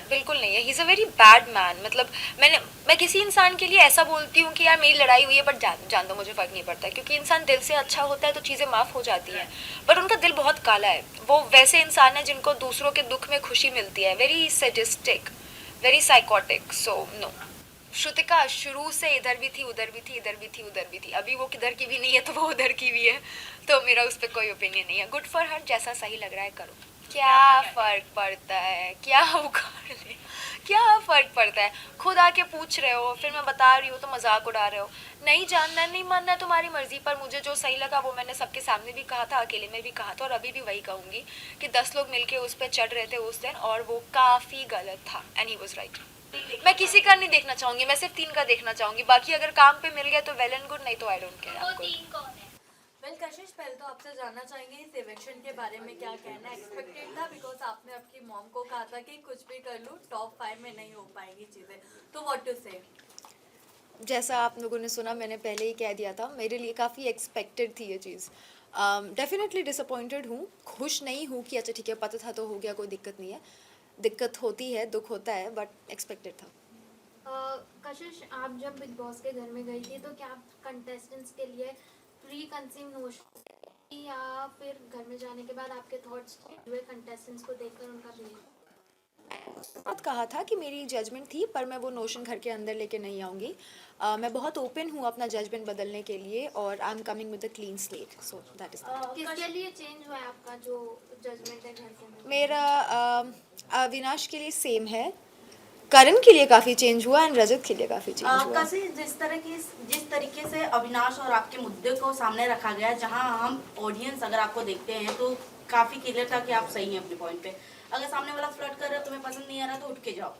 बिल्कुल नहीं है। He is a very bad man. मतलब मैं किसी इंसान के लिए ऐसा बोलती हूँ कि यार मेरी लड़ाई हुई है, बट जान दो मुझे फ़र्क नहीं पड़ता, क्योंकि इंसान दिल से अच्छा होता है तो चीज़ें माफ़ हो जाती हैं। बट उनका दिल बहुत काला है। वो वैसे इंसान है जिनको दूसरों के दुख में खुशी मिलती है। Very sadistic, very psychotic. So no. Shrutika शुरू से इधर भी थी, उधर भी थी, इधर भी थी, उधर भी थी। अभी वो किधर की भी नहीं है तो वो उधर की भी है। तो मेरा उस पर कोई ओपिनियन नहीं है। गुड फॉर हर, जैसा सही लग रहा है करो। क्या फर्क पड़ता है, क्या उखाड़ ले, क्या फर्क पड़ता है। खुद आके पूछ रहे हो, फिर मैं बता रही हूँ तो मजाक उड़ा रहे हो। नहीं जानना है, नहीं मानना है, तुम्हारी मर्जी। पर मुझे जो सही लगा वो मैंने सबके सामने भी कहा था, अकेले में भी कहा था, और अभी भी वही कहूंगी कि 10 लोग मिलके उस पर चढ़ रहे थे उस दिन, और वो काफी गलत था। And he was right. मैं किसी का नहीं देखना चाहूंगी, मैं सिर्फ 3 का देखना चाहूंगी। बाकी अगर काम पे मिल गया तो वेल एंड गुड, नहीं तो आई डोंट केयर। वो आपको 3 कौन है? वेल कशिश, पहले तो आपसे जानना चाहेंगे इस इवेक्शन के बारे में क्या कहना है। एक्सपेक्टेड था बिकॉज आपने आपकी मॉम को कहा था कि कुछ भी कर लूँ टॉप 5 में नहीं हो पाएंगी चीज़ें, तो व्हाट टू से। जैसा आप लोगों ने सुना, मैंने पहले ही कह दिया था, मेरे लिए काफ़ी एक्सपेक्टेड थी ये चीज़। डेफिनेटली डिसअपॉइंटेड हूँ, खुश नहीं हूँ कि अच्छा ठीक है, पता था तो हो गया, कोई दिक्कत नहीं है। दिक्कत होती है, दुख होता है, बट एक्सपेक्टेड था। कशिश, आप जब बिग बॉस के घर में गई थी तो क्या आप कंटेस्टेंट्स के लिए प्री कंसीव नोशन या फिर घर में जाने के बाद आपके थॉट्स हुए कंटेस्टेंट्स को देखकर उनका बिहेव? बहुत कहा था कि मेरी जजमेंट थी, पर मैं वो नोशन घर के अंदर लेके नहीं आऊँगी। मैं बहुत ओपन हूँ अपना जजमेंट बदलने के लिए, और I am coming with a clean slate, so that is किसके लिए चेंज हुआ है आपका जो जजमेंट है घर के अंदर? मेरा अविनाश के लिए सेम है, करण के लिए काफ़ी चेंज हुआ, एंड रजत के लिए काफ़ी चेंज हुआ। कैसे जिस तरीके से अविनाश और आपके मुद्दे को सामने रखा गया, जहां हम ऑडियंस अगर आपको देखते हैं तो काफी क्लियर था कि आप सही हैं अपने पॉइंट पे। अगर सामने वाला फ्लर्ट कर रहा है, तुम्हें पसंद नहीं आ रहा तो उठ के जाओ।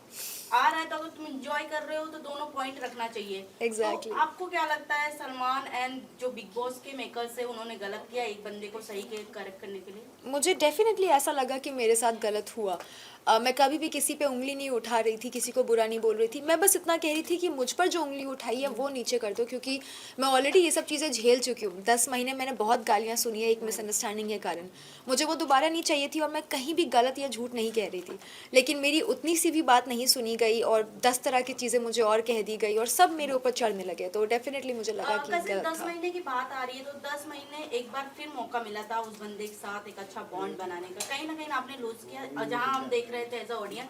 आ रहा है तो अगर तुम एंजॉय कर रहे हो तो दोनों पॉइंट रखना चाहिए। Exactly. तो आपको क्या लगता है, सलमान एंड जो बिग बॉस के मेकर्स है उन्होंने गलत किया एक बंदे को सही के करेक्ट करने के लिए? मुझे डेफिनेटली ऐसा लगा कि मेरे साथ गलत हुआ। मैं कभी भी किसी पे उंगली नहीं उठा रही थी, किसी को बुरा नहीं बोल रही थी। मैं बस इतना कह रही थी कि मुझ पर जो उंगली उठाई है वो नीचे कर दो, क्योंकि मैं ऑलरेडी ये सब चीज़ें झेल चुकी हूँ। 10 महीने मैंने बहुत गालियाँ सुनी है एक मिसअंडरस्टैंडिंग के कारण। मुझे वो दोबारा नहीं चाहिए थी, और मैं कहीं भी गलत या झूठ नहीं कह रही थी। लेकिन मेरी उतनी सी भी बात नहीं सुनी गई, और 10 तरह की चीज़ें मुझे और कह दी गई, और सब मेरे ऊपर चढ़ने लगे। तो डेफिनेटली मुझे लगा कि कैसे गलत 10 था। महीने की बात आ रही है तो 10 महीने एक बार फिर मौका मिला था उस बंदे के साथ एक अच्छा बॉन्ड बनाने का, कहीं ना कहीं आपने लूज किया। जहां हम देख रहे थे एज अ ऑडियंस,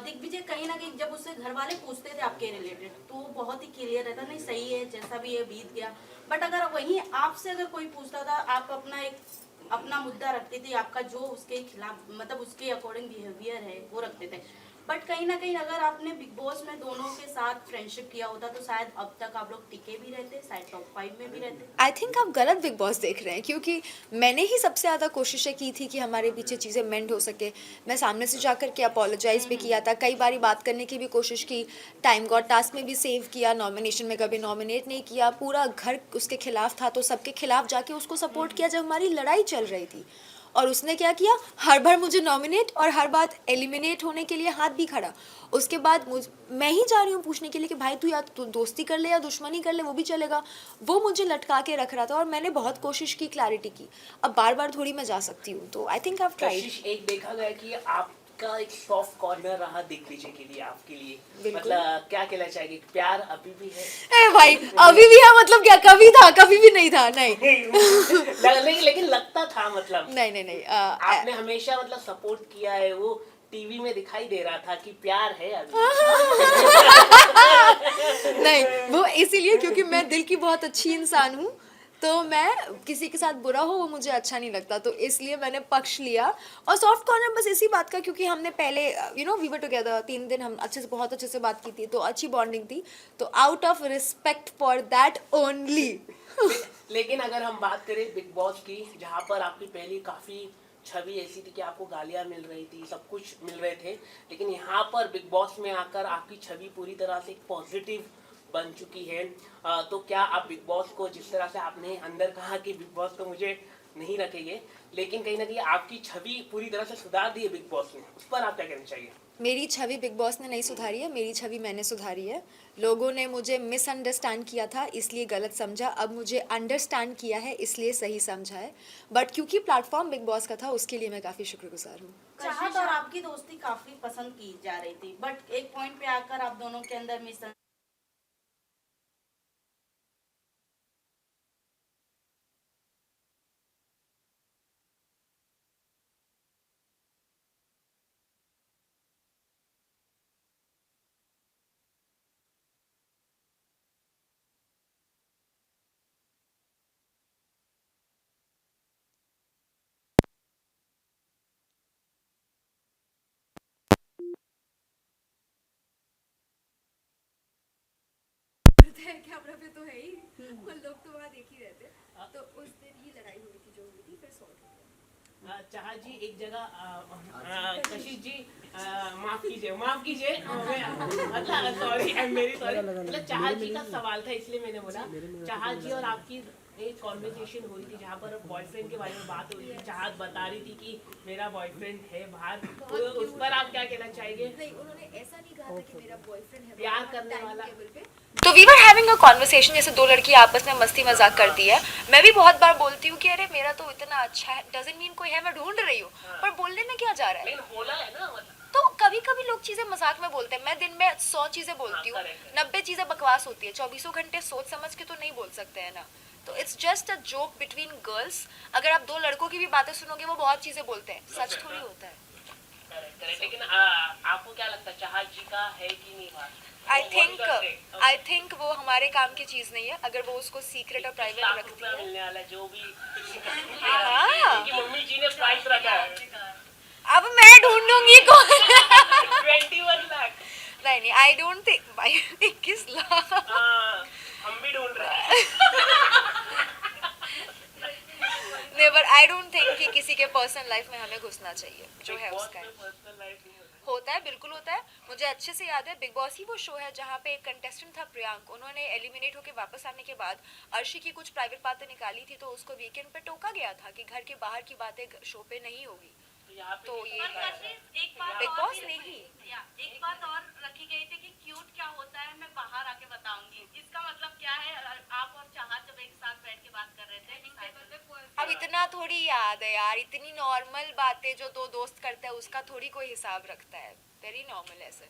दिग्विजय कहीं ना कहीं जब उससे घर वाले पूछते थे आपके रिलेटेड तो वो बहुत ही क्लियर रहता, नहीं सही है जैसा भी ये बीत गया। बट अगर वहीं आपसे अगर कोई पूछता था, आप अपना मुद्दा रखते थे, आपका जो उसके खिलाफ मतलब उसके अकॉर्डिंग बिहेवियर है वो रखते थे। बट कहीं ना कहीं अगर आपने बिग बॉस में दोनों के साथ फ्रेंडशिप किया होता तो शायद अब तक आप लोग टिके भी रहते, शायद टॉप 5 में भी रहते। आई थिंक आप गलत बिग बॉस देख रहे हैं, क्योंकि मैंने ही सबसे ज़्यादा कोशिशें की थी कि हमारे पीछे चीज़ें मेंड हो सके। मैं सामने से जाकर के अपोलोजाइज़ भी किया था, कई बारी बात करने की भी कोशिश की, टाइम गॉड टास्क में भी सेव किया, नॉमिनेशन में कभी नॉमिनेट नहीं किया, पूरा घर उसके खिलाफ था तो सबके खिलाफ जाके उसको सपोर्ट किया जब हमारी लड़ाई चल रही थी। और उसने क्या किया, हर बार मुझे नॉमिनेट और हर बार एलिमिनेट होने के लिए हाथ भी खड़ा। उसके बाद मैं ही जा रही हूँ पूछने के लिए कि भाई तू या तो दोस्ती कर ले या दुश्मनी कर ले, वो भी चलेगा। वो मुझे लटका के रख रहा था, और मैंने बहुत कोशिश की क्लैरिटी की। अब बार बार थोड़ी मैं जा सकती हूँ, तो I think I have tried. कशिश, एक देखा गया कि आपका एक सॉफ्ट कॉर्नर रहा दिग्विजय के लिए, आपके लिए बिल्कुल। मतलब क्या कहना चाहेंगे, प्यार अभी भी है? ए भाई, अभी भी है मतलब क्या, कभी था कभी भी नहीं था? नहीं लेकिन लगता था मतलब नहीं नहीं नहीं, आपने हमेशा मतलब सपोर्ट किया है, वो टीवी में दिखाई दे रहा था कि प्यार है अभी। नहीं, वो इसीलिए क्योंकि मैं दिल की बहुत अच्छी इंसान हूँ, तो मैं किसी के साथ बुरा हो वो मुझे अच्छा नहीं लगता, तो इसलिए मैंने पक्ष लिया। और सॉफ्ट कॉर्नर बस इसी बात का, क्योंकि हमने पहले वी वर टुगेदर 3 दिन, हम अच्छे से बहुत अच्छे से बात की थी, तो अच्छी बॉन्डिंग थी, तो out of respect for that only. लेकिन अगर हम बात करें बिग बॉस की, जहाँ पर आपकी पहली काफी छवि ऐसी थी कि आपको गालियां मिल रही थी, सब कुछ मिल रहे थे, लेकिन यहाँ पर बिग बॉस में आकर आपकी छवि पूरी तरह से पॉजिटिव बन चुकी है। तो क्या आप बिग बॉस को, जिस तरह से आपने अंदर कहा कि बिग बॉस तो मुझे नहीं रखेंगे, लेकिन कहीं ना कहीं आपकी छवि पूरी तरह से सुधार दी है बिग बॉस ने, उस पर आप क्या कहना चाहिए? मेरी छवि बिग बॉस ने नहीं सुधारी है, मेरी छवि मैंने सुधारी है। लोगों ने मुझे मिसअंडरस्टैंड किया था इसलिए गलत समझा, अब मुझे अंडरस्टैंड किया है इसलिए सही समझा है। बट क्योंकि प्लेटफॉर्म बिग बॉस का था उसके लिए मैं काफ़ी शुक्रगुजार हूँ। चाहत और आपकी दोस्ती काफी पसंद की जा रही थी, बट एक पॉइंट पे आकर आप दोनों के अंदर मिस कैमरा पे तो है ही, और लोग तो वहाँ देख ही रहते। तो उस दिन ही लड़ाई हुई थी जो हुई थी, फिर सॉल्व हो गया। चाहत जी एक जगह कशिश जी माफ कीजिए मतलब sorry I am very sorry, मतलब चाहत जी का सवाल था इसलिए मैंने बोला। चाहत जी और आपकी एक कॉन्वर्सेशन हुई थी जहाँ पर बॉयफ्रेंड के बारे में बात हो रही थी, चाहत बता रही थी कि मेरा बॉयफ्रेंड है बाहर, तो उस पर आप क्या कहना चाहेंगे? नहीं, उन्होंने ऐसा नहीं कहा था कि मेरा बॉयफ्रेंड है प्यार करने वाला। तो we were having a conversation, जैसे दो लड़की आपस में मस्ती मजाक करती है। मैं भी बहुत बार बोलती हूँ कि अरे मेरा तो इतना अच्छा है, डजंट मीन कोई है, मैं ढूंढ रही हूँ। पर बोलने में क्या जा रहा है? लेकिन बोला है ना, मतलब तो कभी कभी लोग चीजें मजाक में बोलते हैं, मैं दिन में 100 चीजें बोलती हूँ, हाँ, correct, 90 चीजें बकवास होती है, 24 घंटे सोच समझ के तो नहीं बोल सकते हैं ना। तो it's just a joke between girls. अगर आप दो लड़कों की भी बातें सुनोगे वो बहुत चीजें बोलते हैं, सच थोड़ी होता है। करेक्ट। लेकिन आपको क्या लगता है चाहत जी का है कि नहीं बात? आई थिंक वो हमारे काम की चीज नहीं है। अगर वो उसको सीक्रेट और प्राइवेट लाख रखती रुपया है। मिलने वाला है, जो भी हाँ। उनकी मम्मी जी ने प्राइस रखा है अब मैं ढूंढूंगी कौन। 21 लाख। नहीं, आई डोंट थिंक भाई 21 लाख। हम भी ढूंढ रहे हैं। नेवर, आई डोंट थिंक कि किसी के पर्सनल लाइफ में हमें घुसना चाहिए, जो है उसका है। पर्सनल लाइफ नहीं होता। होता है, बिल्कुल होता है। मुझे अच्छे से याद है, बिग बॉस ही वो शो है जहाँ पे एक कंटेस्टेंट था प्रियांक, उन्होंने एलिमिनेट होकर वापस आने के बाद अर्शी की कुछ प्राइवेट बातें निकाली थी, तो उसको वीकेंड पे टोका गया था कि घर के बाहर की बातें शो पे नहीं होगी। यहाँ पे तो ये पर कशिश, एक बात बिग और बॉस भी नहीं। रखी- या, एक बात और रखी गई थी कि क्यूट क्या होता है मैं बाहर आके बताऊंगी। इसका मतलब क्या है? आप और चाहत जब एक साथ बैठ के बात कर रहे थे अब इतना थोड़ी याद है यार, इतनी नॉर्मल बातें जो दो दोस्त करते हैं उसका थोड़ी कोई हिसाब रखता है। वेरी नॉर्मल ऐसे।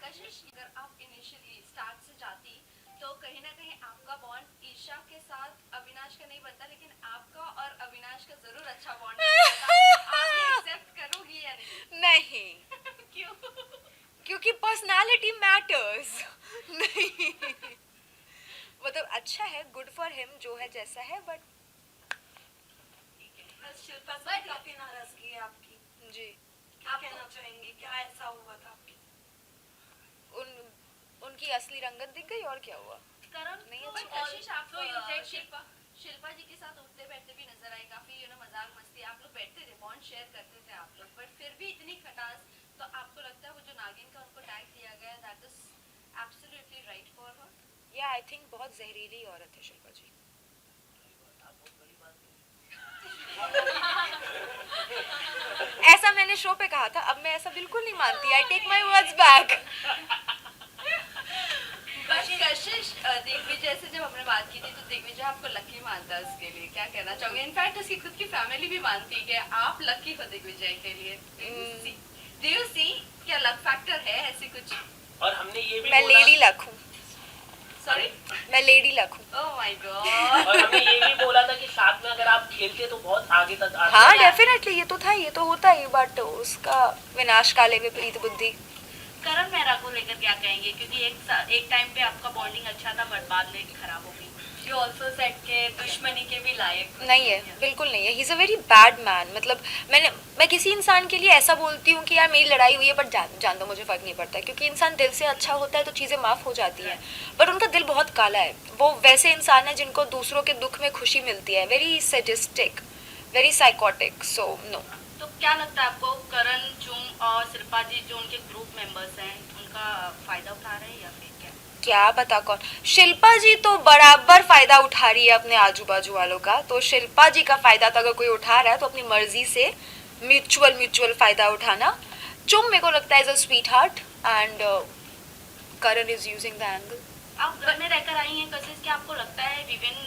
कशिश, अगर आप इनिशियली स्टार्ट से जाती तो कहीं ना कहीं आपका बॉन्ड ईशा के साथ अविनाश का नहीं बनता, लेकिन आपका और अविनाश का जरूर अच्छा बॉन्ड बनता। आप ये एक्सेप्ट करोगी या नहीं? नहीं, क्यों? क्योंकि पर्सनालिटी मैटर्स। नहीं, मतलब अच्छा है, गुड फॉर हिम जो है जैसा है, बट शिल्पा से काफी नाराजगी है आपकी, जी क्या कहना चाहेंगी? क्या ऐसा हुआ था आपके? उनकी असली रंगत दिख गई और क्या हुआ? करण नहीं, तो अच्छा। कशिश आपको शिल्पा जी के साथ उठते बैठते भी नजर आए, काफी मजाक मस्ती आप लोग बैठते थे, बॉन्ड शेयर करते थे आप लोग, बट फिर भी इतनी खटास। तो आपको लगता है वो जो नागिन का उनको टैग दिया गया, that is absolutely right for her? या आई थिंक बहुत जहरीली औरत है शिल्पा जी। ऐसा मैंने शो पे कहा था, अब मैं ऐसा बिल्कुल नहीं मानती। I take my words back. Kashish, Digvijay से जब हमने बात की थी तो दिग्विजय आपको लकी मानता है, उसके लिए क्या कहना चाहोगे? इनफैक्ट उसकी खुद की फैमिली भी मानती है कि आप लकी हो दिग्विजय के लिए। डू यू सी क्या लक फैक्टर है ऐसी कुछ? और हमने ये भी मैं बोला- लेडी लक हूँ। सॉरी? मैं लेडी लक हूँ। Oh my God. और हमने ये भी बोला था कि साथ में अगर आप खेलते तो बहुत आगे तक आते। हाँ डेफिनेटली, ये तो था, ये तो होता ही, बट उसका विनाश काले विपरीत बुद्धि। करण मेहरा को लेकर क्या कहेंगे? क्योंकि एक टाइम पे आपका बॉन्डिंग अच्छा था बट बाद में खराब हो गई। यू आल्सो सेड के दुश्मनी के भी लायक नहीं है, बिल्कुल नहीं है। He is a very bad man. मतलब मैं किसी इंसान के लिए ऐसा बोलती हूँ कि यार मेरी लड़ाई हुई है, बट जान दो, मुझे फ़र्क नहीं पड़ता, क्योंकि इंसान दिल से अच्छा होता है तो चीज़ें माफ़ हो जाती हैं। बट उनका दिल बहुत काला है। वो वैसे इंसान है जिनको दूसरों के दुख में खुशी मिलती है। Very sadistic, very psychotic, so no. तो क्या लगता है आपको करण, चुम और शिल्पा जी जो उनके ग्रुप मेंबर्स हैं उनका फायदा उठा रहे हैं या फिर क्या पता कौन? शिल्पा जी तो बराबर फायदा उठा रही है अपने आजू बाजू वालों का। तो शिल्पा जी का फायदा तो अगर कोई उठा रहा है तो अपनी मर्जी से म्यूचुअल फायदा उठाना। चुम मेरे को लगता है as a sweetheart and Karan is using the angle. आप घर में रहकर आई हैं कशिश, क्या आपको लगता है विवेन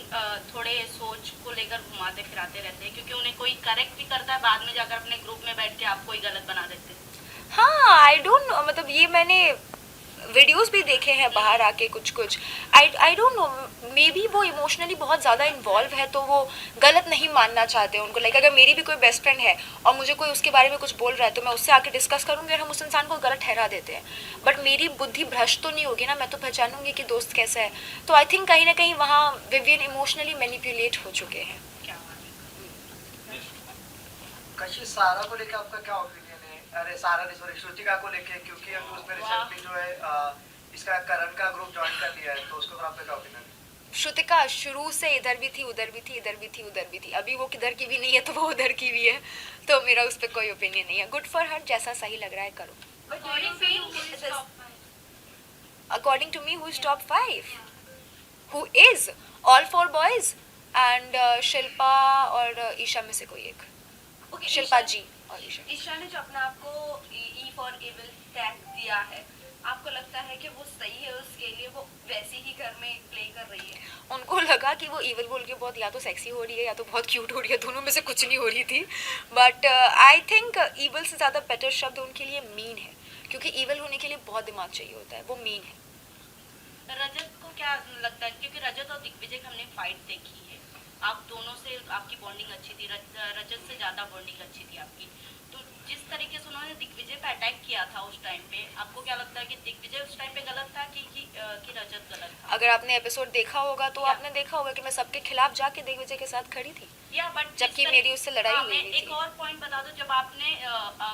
थोड़े सोच को लेकर घुमाते फिराते रहते हैं, क्योंकि उन्हें कोई करेक्ट भी करता है बाद में जाकर अपने ग्रुप में बैठ के आपको ही गलत बना देते हैं? हाँ, आई डोंट नो, मतलब ये मैंने वीडियोस भी देखे हैं बाहर आके कुछ कुछ. I don't know, may be वो इमोशनली बहुत ज़्यादा इन्वॉल्व है तो वो गलत नहीं मानना चाहते उनको. लाइक अगर मेरी भी कोई बेस्ट फ्रेंड है और मुझे कोई उसके बारे में कुछ बोल रहा है तो मैं उससे आके डिस्कस करूँगी और हम उस इंसान को गलत ठहरा देते हैं. बट मेरी बुद्धि भ्रष्ट तो नहीं होगी ना, मैं तो पहचानूंगी कि दोस्त कैसा है. तो आई थिंक कहीं ना कहीं वहाँ विवियन इमोशनली मैनिपुलेट हो चुके हैं. क्या बात है? कशिश, सारा को लेके आपका क्या ओपिनियन है? अरे सारा नहीं, सॉरी, श्रुतिका को लेके, क्योंकि अभी उसने रिसेंटली जो है इसका करण का ग्रुप ज्वाइन कर लिया है, तो उसके ऊपर आपका क्या ओपिनियन है? श्रुतिका शुरू से इधर भी थी, उधर भी थी, इधर भी थी, उधर भी थी. अभी वो किधर की भी नहीं है तो वो उधर की भी है. तो मेरा उस पर कोई ओपिनियन नहीं है. गुड फॉर हर, जैसा सही लग रहा है करो. According to me, who is top 5? Who is? All 4 boys and Shilpa और ईशा में से कोई एक. ओके, शिल्पा जी और ईशा. ईशा ने जो अपने आप को ई फॉर एविल टैग दिया है, आपको लगता है कि वो सही है, उसके लिए वो वैसे ही घर में प्ले कर रही है? उनको लगा कि वो इविल बोल के बहुत या तो सेक्सी हो रही है या तो बहुत क्यूट हो रही है, दोनों में से कुछ नहीं हो रही थी. बट आई थिंक इविल से ज़्यादा बेटर शब्द उनके लिए मीन है, क्योंकि इविल होने के लिए बहुत दिमाग चाहिए होता है. वो मीन है. रजत को क्या लगता है, क्योंकि रजत और दिग्विजय की हमने फाइट देखी है, आप दोनों से आपकी बॉन्डिंग अच्छी थी, रजत से ज्यादा बॉन्डिंग अच्छी थी आपकी, तो जिस तरीके से उन्होंने दिग्विजय पे अटैक किया था उस टाइम पे, आपको क्या लगता है कि दिग्विजय उस टाइम पे गलत था कि रजत गलत था? अगर आपने एपिसोड देखा होगा तो आपने देखा होगा कि मैं सबके खिलाफ जाके दिग्विजय के साथ खड़ी थी, या बट जबकि मेरी उससे लड़ाई हुई मैं नहीं एक थी. और पॉइंट बता दो, जब आपने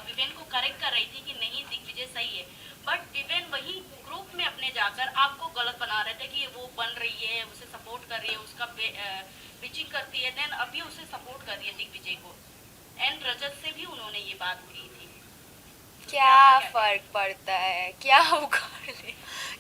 विवेन को करेक्ट कर रही थी कि नहीं दिग्विजय सही है, बट विवेन वही ग्रुप में अपने जाकर आपको गलत बना रहे थे कि वो बन रही है, उसे सपोर्ट कर रही है, उसका बिचिंग करती है, देन अभी उसे सपोर्ट कर रही है दिग्विजय को, एंड रजत से भी उन्होंने ये बात की थी. क्या फर्क पड़ता है, क्या उखाड़ ले,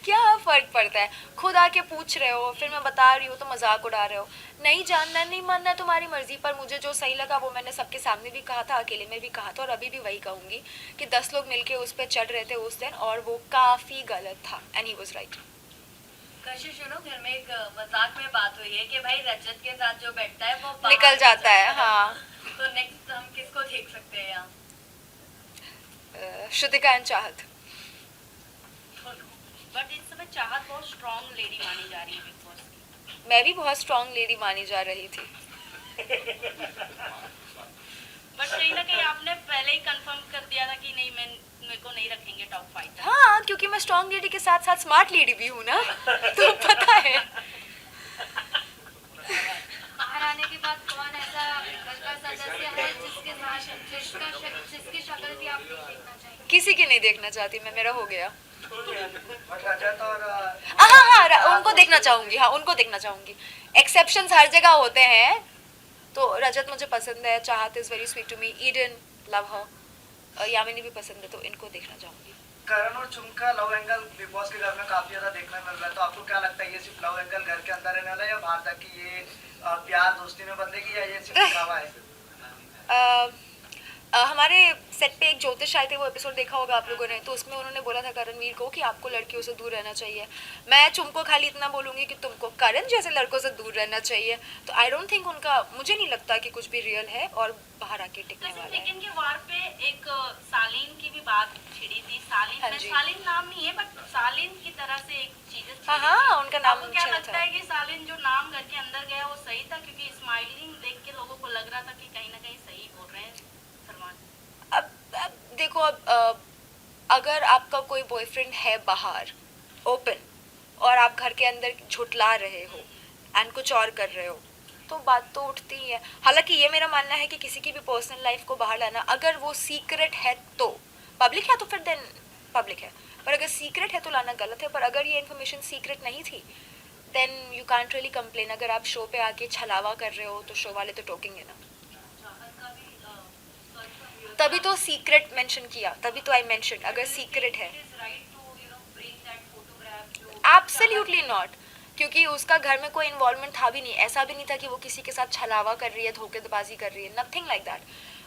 क्या फर्क पड़ता है. खुद आके पूछ रहे हो, फिर मैं बता रही हूँ तो मजाक उड़ा रहे हो. नहीं जानना नहीं मानना तुम्हारी मर्जी, पर मुझे जो सही लगा वो मैंने सबके सामने भी कहा था, अकेले में भी कहा था और अभी भी वही कहूँगी कि 10 लोग मिलके उस पर चढ़ रहे थे उस दिन और वो काफ़ी गलत था. And he was right. कशिश, सुनो, घर में एक मजाक में बात हुई है कि भाई रजत के साथ जो बैठता है वो बाहर निकल जाता है. हाँ, तो नेक्स्ट हम किसको देख सकते हैं यहाँ? श्रुतिका एंड चाहत. बट इस समय चाहत बहुत स्ट्रॉन्ग लेडी मानी जा रही है बिग बॉस की. मैं भी बहुत स्ट्रांग लेडी मानी जा रही थी. बट कहीं ना कहीं आपने पहले ही कंफर्म कर दिया था कि नहीं, मेरे को नहीं रखेंगे टॉप 5. हाँ, क्योंकि मैं स्ट्रांग लेडी के साथ साथ स्मार्ट लेडी भी हूँ ना, तो पता है. बाहर आने के बाद कौन ऐसा घर का सदस्य है जिसकी शक्ल भी आप नहीं देखना चाहिए? किसी की नहीं देखना चाहती मैं, मेरा हो गया. बट रजत और हाँ, उनको देखना चाहूंगी. हाँ, उनको देखना चाहूंगी. एक्सेप्शंस हर जगह होते हैं. तो रजत मुझे पसंद है, Chahat is very sweet to me, Eden love her, Yamini भी पसंद है, तो इनको देखना चाहूंगी. करण और चुम का लव एंगल बिग बॉस के घर में काफी ज्यादा देखने मिल रहा है, तो आपको क्या लगता है, ये सिर्फ लव एंगल घर के अंदर रहने वाला है या बाहर तक की ये प्यार दोस्ती में बदलेगी, या ये सिर्फ दिखावा है? हमारे सेट पे एक ज्योतिष आए थे, वो एपिसोड देखा होगा आप लोगों ने, तो उसमें उन्होंने बोला था करणवीर को कि आपको लड़कियों से दूर रहना चाहिए. मैं चुम को खाली इतना बोलूंगी कि तुमको करण जैसे लड़कों से दूर रहना चाहिए. तो आई डोंट थिंक उनका, मुझे नहीं लगता कि कुछ भी रियल है और बाहर आके टिकने वाला है. लेकिन के वार पे एक सालिन की भी बात छिड़ी थी. सालिन हाँ में जी. सालिन नाम नहीं है, बट सालिन की तरह से एक चीज. हाँ, उनका नाम आपको क्या अच्छा लगता था. है कि सालिन जो नाम घर के अंदर गया वो सही था, क्योंकि स्माइलिंग देख के लोगों को लग रहा था कि कहीं ना कहीं सही बोल रहे हैं सलमान. अब देखो, अगर आपका कोई बॉयफ्रेंड है बाहर ओपन और आप घर के अंदर झुठला रहे हो एंड कुछ और कर रहे हो, तो बात तो उठती ही है. हालांकि ये मेरा मानना है कि किसी की भी पर्सनल लाइफ को बाहर लाना, अगर वो सीक्रेट है तो पब्लिक है तो फिर देन पब्लिक है, पर अगर सीक्रेट है तो लाना गलत है. पर अगर ये इन्फॉर्मेशन सीक्रेट नहीं थी then you can't really complain. अगर आप शो पे आके छलावा कर रहे हो तो शो वाले तो टोकेंगे ना. तभी तो सीक्रेट मेंशन किया, तभी तो आई मेंशन अगर सीक्रेट है. एब्सोल्युटली नॉट, क्योंकि उसका घर में कोई इन्वॉल्वमेंट था भी नहीं. ऐसा भी नहीं था कि वो किसी के साथ छलावा कर रही है, धोखेबाजी कर रही है. Nothing like that.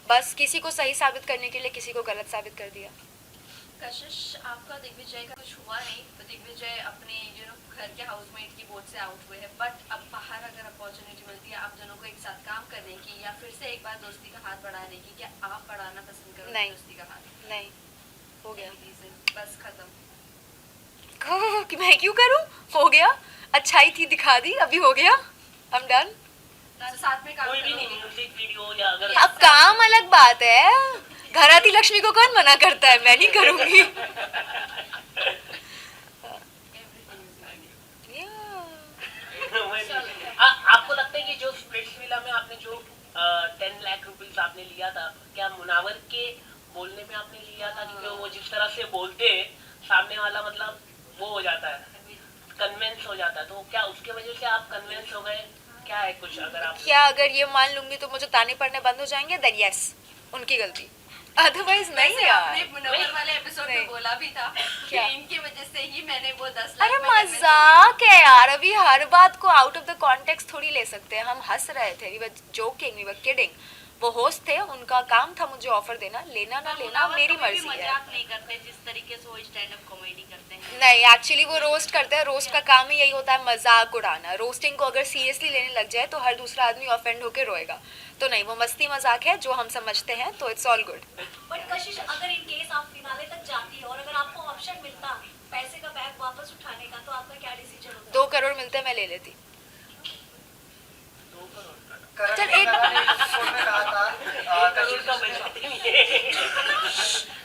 बस किसी को सही साबित करने के लिए किसी को गलत साबित कर दिया. कशिश, आपका दिग्विजय का कुछ हुआ नहीं, तो दिग्विजय अपने घर के हाउसमेट की बोर्ड से आउट हुए हैं, बट अब बाहर अगर अपॉर्चुनिटी मिलती है आप दोनों को एक साथ काम करने की या फिर से एक बार दोस्ती का हाथ बढ़ाने की, क्या आप बढ़ाना पसंद करोगे नहीं। दोस्ती का हाथ? नहीं, हो गया। बस खत्म। कि मैं क्यों करूं? हो गया, अच्छाई थी दिखा दी, अभी हो गया, I'm done। तो साथ में काम कोई भी नहीं, करोगे? म्यूजिक वीडियो या अगर अब काम अलग बात है, घर आती लक्ष्मी को कौन मना करता है, मैं नहीं करूंगी। आपको लगता है कि जो स्प्लिट्स विला में आपने जो 10 लाख रुपीस आपने लिया था, क्या मुनावर के बोलने में आपने लिया था? क्योंकि वो जिस तरह से बोलते हैं सामने वाला, मतलब वो हो जाता है, कन्विंस हो जाता है, तो क्या उसके वजह से आप कन्विंस हो गए? क्या है कुछ अगर आप क्या अगर ये मान लूंगी तो मुझे ताने पड़ने बंद हो जाएंगे? देन यस, उनकी गलती, अदरवाइज नहीं वैसे यार। आपने मुनव्वर वाले एपिसोड में नहीं। बोला भी था क्या? कि इनकी वजह से ही मैंने वो 10 लाख अरे में convince मजाक है यार, अभी हर बात को आउट ऑफ द कॉन्टेक्स्ट थोड़ी ले सकते हैं। हम हंस रहे थे, we were joking, we were kidding. वो होस्ट थे, उनका काम था मुझे ऑफर देना, लेना ना लेना मेरी मर्जी है। मजाक नहीं करते जिस तरीके से वो स्टैंड अप कॉमेडी करते हैं। नहीं, एक्चुअली वो रोस्ट करते हैं, रोस्ट का काम ही यही होता है, मजाक उड़ाना। रोस्टिंग को अगर सीरियसली लेने लग जाए तो हर दूसरा आदमी ऑफेंड होकर रोएगा। तो नहीं, वो मस्ती मजाक है जो हम समझते हैं, तो इट्स ऑल गुड। बट कशिश, अगर इन केस आप फिनाले तक जाती और अगर आपको ऑप्शन मिलता पैसे का बैग वापस उठाने का, तो आपका क्या डिसीजन होता? 2 करोड़ मिलते मैं ले लेती। करण चल, ने एक- मैंने एक एपिसोड में कहा था कशिश का बजट ही नहीं है।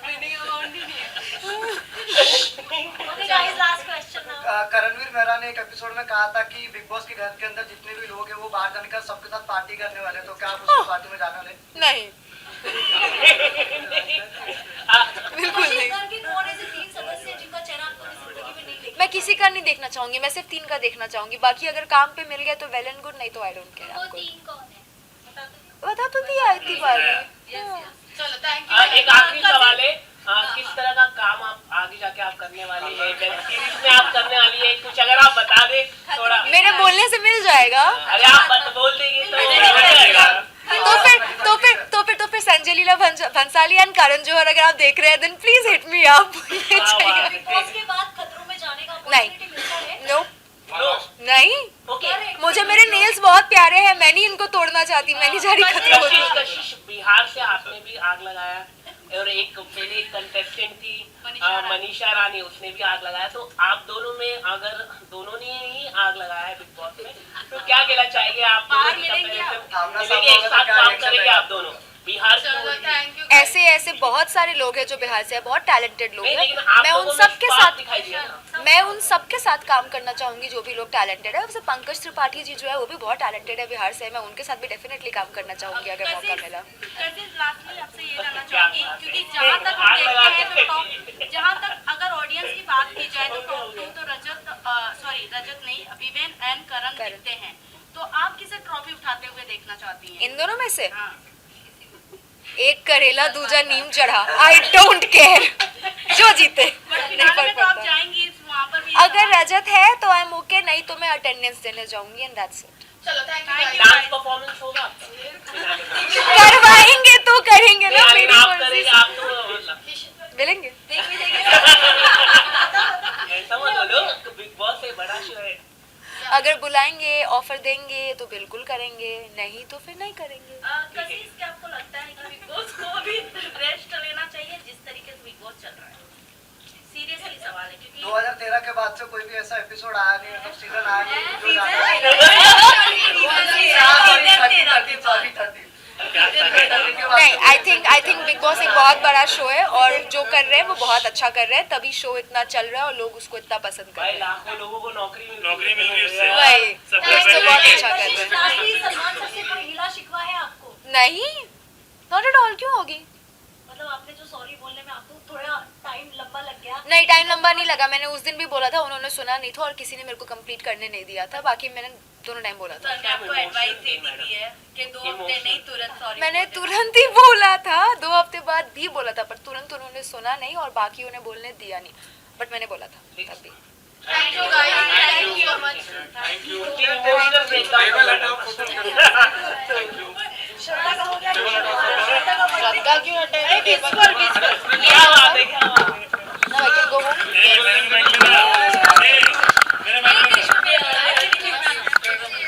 winning amount ही नहीं है। Okay guys, last question now. Karanveer Mehra ने एक एपिसोड में कहा था कि बिग बॉस के घर के अंदर जितने भी लोग हैं वो बाहर जाने का सबके साथ पार्टी करने वाले हैं, तो क्या आप उस पार्टी में जाने वाले? नहीं, बिल्कुल नहीं। घर के कौन ऐसे 3 सदस्य हैं जिनका चेहरा आपको अपनी जिंदगी में नहीं देखा? मैं किसी का नहीं देखना चाहूंगी, मैं सिर्फ 3 का देखना चाहूंगी। बाकी अगर काम पे मिल गया तो वेल एंड गुड, नहीं तो आई डोंट केयर। वो आपको 3 कौन है? बता तो दिया इतनी बार में। चलो थैंक यू। एक आखिरी सवाल है, किस तरह का काम आप आगे जाके आप करने वाली है, वेब सीरीज में आप करने वाली है, कुछ अगर आप बता दे थोड़ा। मेरे बोलने से मिल जाएगा। अरे आप बोल देंगे तो हो जाएगा। तो फिर संजय लीला भंसाली एंड करण जौहर अगर आप देख रहे हैं, then please hit me up. Bigg Boss के बाद खतरों में जाने का अपॉर्चुनिटी मिलता है? नो, नो, नहीं, ओके। मुझे मेरे नेल्स बहुत प्यारे हैं, मैं नहीं इनको तोड़ना चाहती, मैं नहीं जा रही खतरों में। कशिश, बिहार से आपने भी आग लगाया और एक पहले एक कंटेस्टेंट थी मनीषा रानी, उसने भी आग लगाया, तो आप दोनों में अगर दोनों ने ही आग लगाया है बिग बॉस में, तो क्या कहना चाहिए आप दोनों की मिलेंगे, एक साथ काम करेंगे आप दोनों बिहार चलो से? Thank you. ऐसे ऐसे बहुत सारे लोग हैं जो बिहार से हैं, बहुत टैलेंटेड लोग नहीं, हैं। लेकिन आप मैं उन लोगों में सब के spark साथ दिखाई दिया ना। मैं उन सब के साथ काम करना चाहूंगी जो भी लोग टैलेंटेड है। वैसे पंकज त्रिपाठी जी जो है वो भी बहुत टैलेंटेड है बिहार से, मैं उनके साथ भी डेफिनेटली काम करना चाहूंगी अगर मौका मिला। लास्टली आपसे ये जानना क्या चाहूंगी, क्योंकि जहाँ तक हम देखते हैं तो जहाँ तक अगर ऑडियंस की बात की जाए तो टॉप 2 तो रजत नहीं, विवेन एंड करण करण। दिखते हैं, तो आप किसे ट्रॉफी उठाते हुए देखना चाहती हैं? इन दोनों में से हाँ। एक करेला दूजा नीम चढ़ा, आई डोंट केयर, जो जीते बट नहीं फिनाले फर्क में तो आप पड़ता। जाएंगी वहाँ पर भी। अगर रजत है तो आई एम ओके, नहीं तो मैं अटेंडेंस देने जाऊंगी एंड दैट्स इट। चलो थैंक यू। डांस परफॉर्मेंस होगा आपका? करवाएंगे तो करेंगे ना, नहीं, मेरी आप मर्जी करेंगे, से। आप तो मतलब मिलेंगे। ऐसा मत बोलो, बिग बॉस एक बड़ा शो है। अगर बुलाएंगे, ऑफर देंगे तो बिल्कुल करेंगे, नहीं तो फिर नहीं करेंगे। कशिश, क्या आपको लगता है कि बिग बॉस को अभी रेस्ट लेना चाहिए जिस तरीके से बिग बॉस चल रहा है? सीरियसली सवाल है, क्योंकि 2013 के बाद से कोई भी ऐसा एपिसोड आया नहीं, मतलब सीजन आया नहीं जो नहीं, आई थिंक बिग बॉस एक बहुत बड़ा शो है और जो कर रहे हैं वो बहुत अच्छा कर रहे हैं, तभी शो इतना चल रहा है और लोग उसको इतना पसंद कर भाई रहे हैं। लाखों लोगों को नौकरी मिल रही है उससे। वही, तो बहुत अच्छा कर कशिश, रहे हैं। लास्टली सलमान सर से कोई गिला शिकवा है आपको? नहीं, नॉट एट ऑल, क्यों होगी? मतलब आपने जो सॉरी बोलने में आपको थोड़ा टाइम लंबा लग गया? नहीं, टाइम लंबा नहीं लगा, मैंने उस दिन भी बोला था, उन्होंने सुना नहीं था और किसी ने मेरे को कंप्लीट करने नहीं दिया था, बाकी मैंने दोनों टाइम बोला था। सर ने आपको एडवाइस दे दी भी है कि 2 हफ्ते नहीं, तुरंत सॉरी। मैंने तुरंत ही बोला था, 2 हफ्ते बाद भी बोला था, पर तुरंत उन्होंने सुना नहीं और बाकी उन्हें बोलने दिया नहीं, बट मैंने बोला था तब भी। Thank you guys, thank you so much. Shraddha का हो गया? श्रद्धा क्यों हटे? क्या बात है, क्या